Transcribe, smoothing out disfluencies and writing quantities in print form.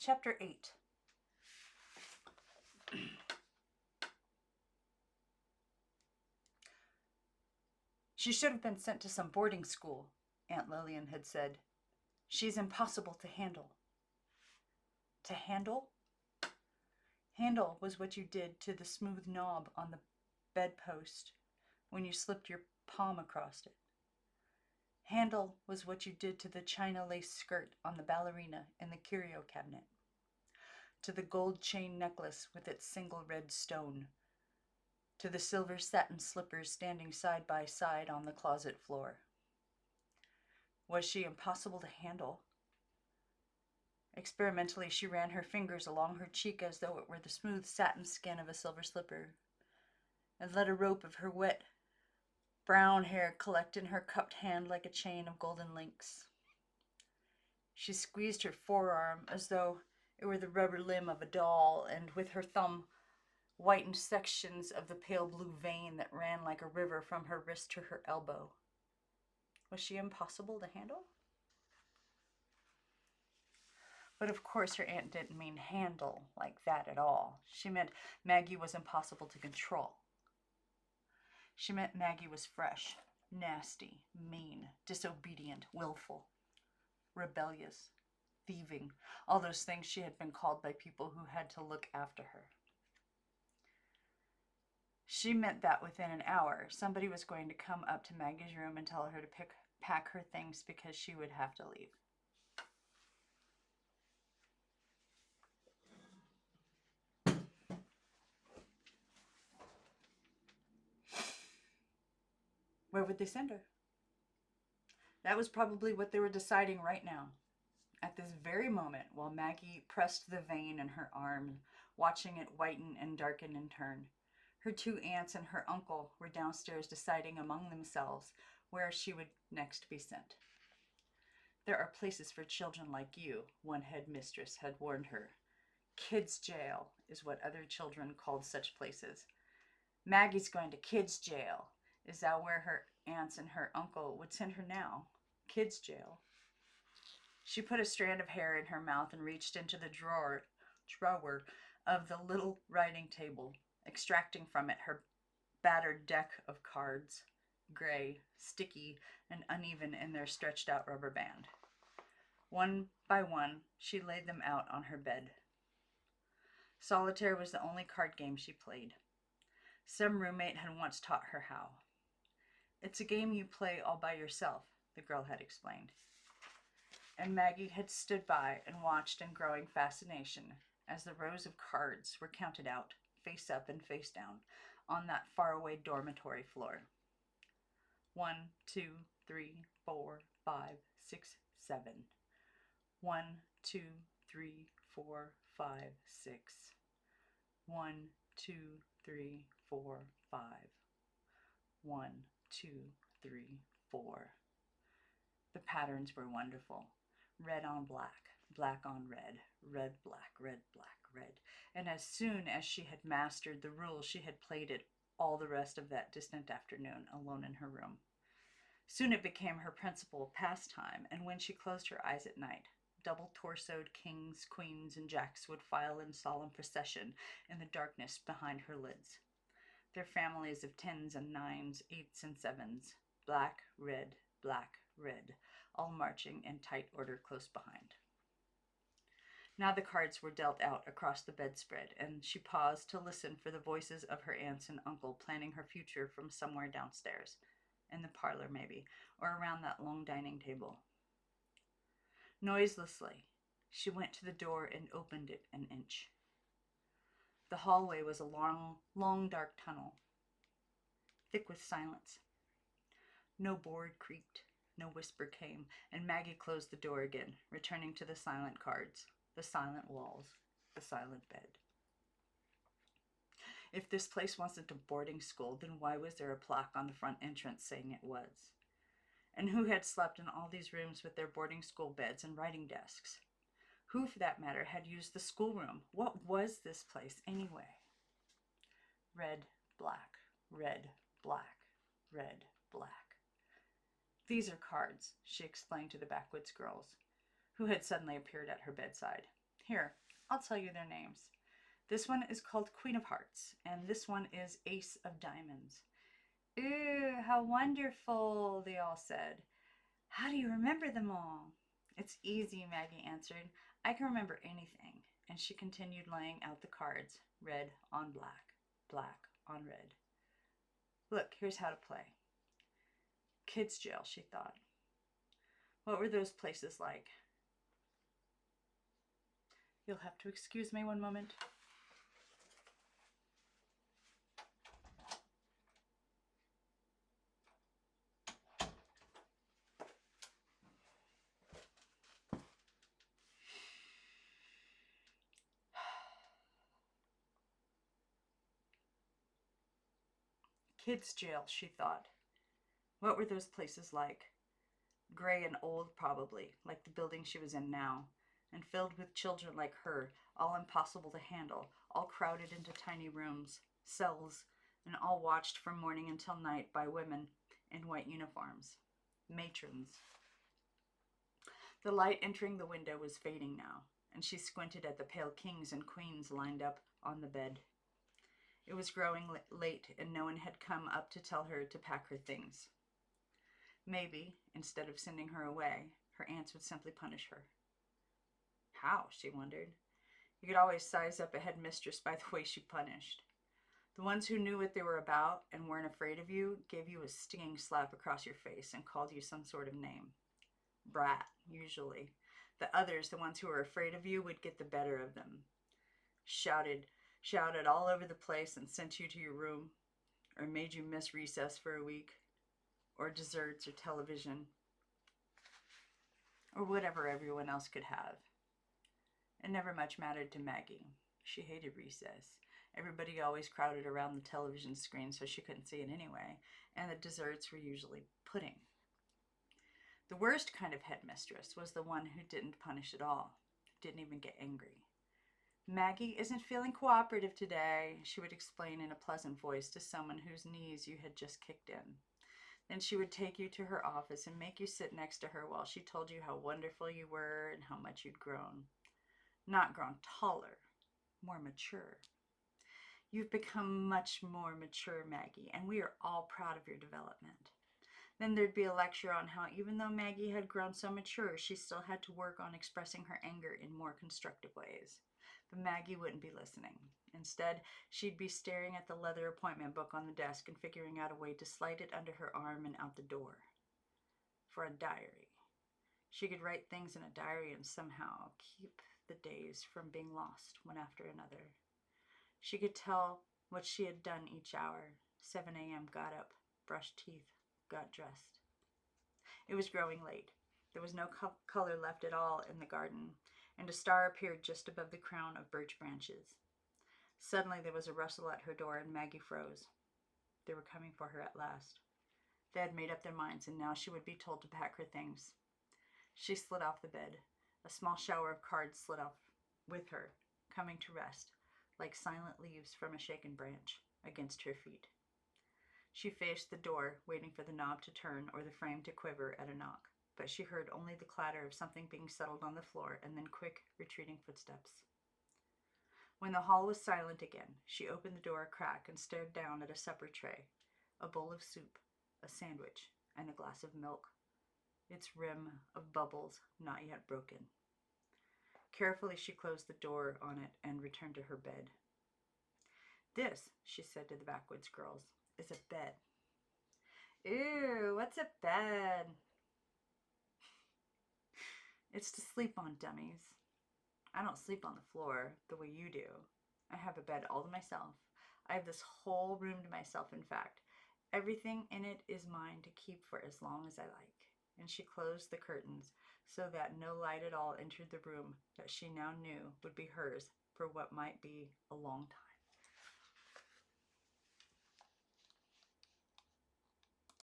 Chapter 8. She should have been sent to some boarding school, Aunt Lillian had said. She's impossible to handle. To handle? Handle was what you did to the smooth knob on the bedpost when you slipped your palm across it. Handle was what you did to the china lace skirt on the ballerina in the curio cabinet, to the gold chain necklace with its single red stone, to the silver satin slippers standing side by side on the closet floor. Was she impossible to handle? Experimentally, she ran her fingers along her cheek as though it were the smooth satin skin of a silver slipper, and let a rope of her wet brown hair collect in her cupped hand like a chain of golden links. She squeezed her forearm as though it were the rubber limb of a doll, and with her thumb whitened sections of the pale blue vein that ran like a river from her wrist to her elbow. Was she impossible to handle? But of course her aunt didn't mean handle like that at all. She meant Maggie was impossible to control. She meant Maggie was fresh, nasty, mean, disobedient, willful, rebellious, thieving, all those things she had been called by people who had to look after her. She meant that within an hour, somebody was going to come up to Maggie's room and tell her to pack her things because she would have to leave. Where would they send her? That was probably what they were deciding right now. At this very moment, while Maggie pressed the vein in her arm, watching it whiten and darken in turn, her two aunts and her uncle were downstairs deciding among themselves where she would next be sent. There are places for children like you, one headmistress had warned her. Kids' jail is what other children called such places. Maggie's going to kids' jail. Is that where her aunts and her uncle would send her now? Kids' jail. She put a strand of hair in her mouth and reached into the drawer of the little writing table, extracting from it her battered deck of cards, gray, sticky, and uneven in their stretched-out rubber band. One by one, she laid them out on her bed. Solitaire was the only card game she played. Some roommate had once taught her how. It's a game you play all by yourself, the girl had explained. And Maggie had stood by and watched in growing fascination as the rows of cards were counted out, face up and face down, on that faraway dormitory floor. 1, 2, 3, 4, 5, 6, 7. 1, 2, 3, 4, 5, 6. 1, 2, 3, 4, 5. 1, 2, 3, 4. The patterns were wonderful. Red on black, black on red, red, black, red, black, red. And as soon as she had mastered the rules, she had played it all the rest of that distant afternoon, alone in her room. Soon it became her principal pastime, and when she closed her eyes at night, double-torsoed kings, queens, and jacks would file in solemn procession in the darkness behind her lids. Their families of 10s and 9s, 8s and 7s, black, red, all marching in tight order close behind. Now the cards were dealt out across the bedspread, and she paused to listen for the voices of her aunts and uncle planning her future from somewhere downstairs, in the parlor maybe, or around that long dining table. Noiselessly, she went to the door and opened it an inch. The hallway was a long, dark tunnel, thick with silence. No board creaked, no whisper came, and Maggie closed the door again, returning to the silent cards, the silent walls, the silent bed. If this place wasn't a boarding school, then why was there a plaque on the front entrance saying it was? And who had slept in all these rooms with their boarding school beds and writing desks? Who, for that matter, had used the schoolroom? What was this place, anyway? Red, black, red, black, red, black. These are cards, she explained to the backwoods girls, who had suddenly appeared at her bedside. Here, I'll tell you their names. This one is called Queen of Hearts, and this one is Ace of Diamonds. Ooh, how wonderful, they all said. How do you remember them all? It's easy, Maggie answered. I can remember anything. And she continued laying out the cards, red on black, black on red. Look, here's how to play. Kids' jail, she thought. What were those places like? You'll have to excuse me one moment. Kids' jail, she thought. What were those places like? Gray and old, probably, like the building she was in now, and filled with children like her, all impossible to handle, all crowded into tiny rooms, cells, and all watched from morning until night by women in white uniforms. Matrons. The light entering the window was fading now, and she squinted at the pale kings and queens lined up on the bed. It was growing late, and no one had come up to tell her to pack her things. Maybe, instead of sending her away, her aunts would simply punish her. How, she wondered. You could always size up a headmistress by the way she punished. The ones who knew what they were about and weren't afraid of you gave you a stinging slap across your face and called you some sort of name. Brat, usually. The others, the ones who were afraid of you, would get the better of them. Shouted all over the place and sent you to your room, or made you miss recess for a week, or desserts or television, or whatever everyone else could have. It never much mattered to Maggie. She hated recess. Everybody always crowded around the television screen so she couldn't see it anyway, and the desserts were usually pudding. The worst kind of headmistress was the one who didn't punish at all, didn't even get angry. Maggie isn't feeling cooperative today, she would explain in a pleasant voice to someone whose knees you had just kicked in. Then she would take you to her office and make you sit next to her while she told you how wonderful you were and how much you'd grown. Not grown taller, more mature. You've become much more mature, Maggie, and we are all proud of your development. Then there'd be a lecture on how even though Maggie had grown so mature, she still had to work on expressing her anger in more constructive ways. But Maggie wouldn't be listening. Instead, she'd be staring at the leather appointment book on the desk and figuring out a way to slide it under her arm and out the door. For a diary. She could write things in a diary and somehow keep the days from being lost one after another. She could tell what she had done each hour. 7 a.m. got up, brushed teeth, got dressed. It was growing late. There was no color left at all in the garden, and a star appeared just above the crown of birch branches. Suddenly there was a rustle at her door, and Maggie froze. They were coming for her at last. They had made up their minds, and now she would be told to pack her things. She slid off the bed. A small shower of cards slid off with her, coming to rest, like silent leaves from a shaken branch, against her feet. She faced the door, waiting for the knob to turn or the frame to quiver at a knock, but she heard only the clatter of something being settled on the floor and then quick, retreating footsteps. When the hall was silent again, she opened the door a crack and stared down at a supper tray, a bowl of soup, a sandwich, and a glass of milk, its rim of bubbles not yet broken. Carefully she closed the door on it and returned to her bed. This, she said to the backwoods girls, is a bed. Ew, what's a bed? It's to sleep on, dummies. I don't sleep on the floor the way you do. I have a bed all to myself. I have this whole room to myself, in fact. Everything in it is mine to keep for as long as I like. And she closed the curtains so that no light at all entered the room that she now knew would be hers for what might be a long